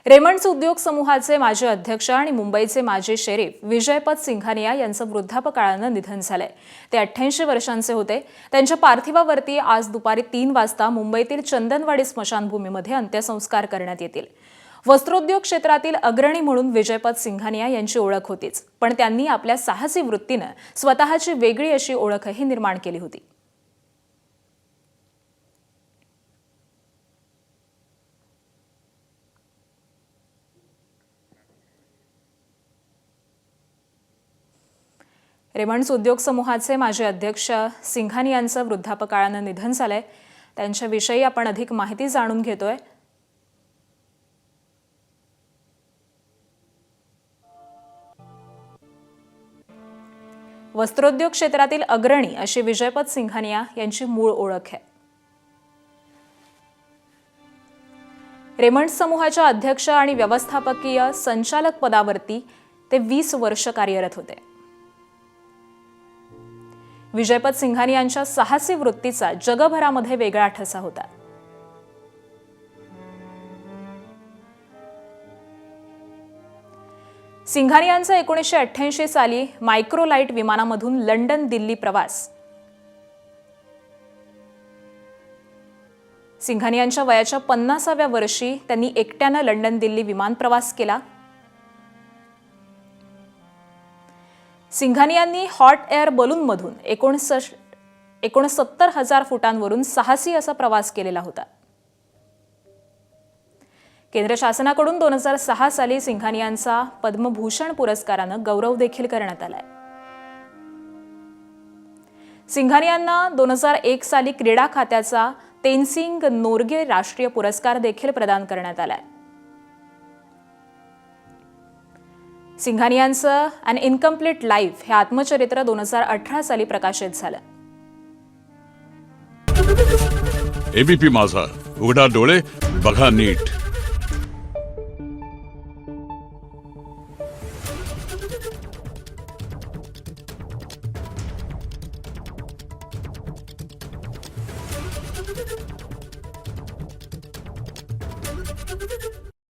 Raymond's उद्योग समूहाचे माजी अध्यक्ष आणि मुंबईचे माजी शेरीफ विजयपत सिंघानिया यांचं वृद्धापकाळानं निधन झालंय। ते 88 वर्षांचे होते। त्यांच्या पार्थिवावरती आज दुपारी 3 वाजता मुंबईतील चंदनवाडी स्मशानभूमीमध्ये अंत्यसंस्कार करण्यात येतील। वस्त्रोद्योग क्षेत्रातील अग्रणी म्हणून विजयपत सिंघानिया यांची ओळख होतीच, पण त्यांनी आपल्या साहसी वृत्तीनं स्वतःची वेगळी अशी ओळखही निर्माण केली होती। रेमंड्स उद्योग समूहाचे माजी अध्यक्ष सिंघानिया यांचं वृद्धापकाळानं निधन झालंय। त्यांच्याविषयी आपण अधिक माहिती जाणून घेतोय। वस्त्रोद्योग क्षेत्रातील अग्रणी अशी विजयपत सिंघानिया यांची मूळ ओळख आहे। रेमंड्स समूहाच्या अध्यक्ष आणि व्यवस्थापकीय संचालक पदावरती ते 20 वर्ष कार्यरत होते। विजयपत सिंघानिया यांच्या साहसी वृत्तीचा जगभरामध्ये वेगळा ठसा होता। सिंघानिया यांचा 1988 साली मायक्रोलाइट विमानामधून लंडन दिल्ली प्रवास। सिंघानिया यांच्या वयाच्या 50व्या वर्षी त्यांनी एकट्यानं लंडन दिल्ली विमान प्रवास केला। सिंघानिया यांनी हॉट एअर बलूनमधून 69,000 फुटांवरून साहसी असा प्रवास केलेला होता। केंद्र शासनाकडून 2006 साली सिंघानिया यांचा पद्मभूषण पुरस्कारानं गौरव देखील करण्यात आलाय। सिंघानिया यांना 2001 साली क्रीडा खात्याचा तेनसिंग नोर्गे राष्ट्रीय पुरस्कार देखील प्रदान करण्यात आलाय। सिंघानिया यांचं अन इनकम्प्लीट लाईफ हे आत्मचरित्र 2018 साली प्रकाशित झालं। एबीपी माझा, उघडा डोळे बघा नीट।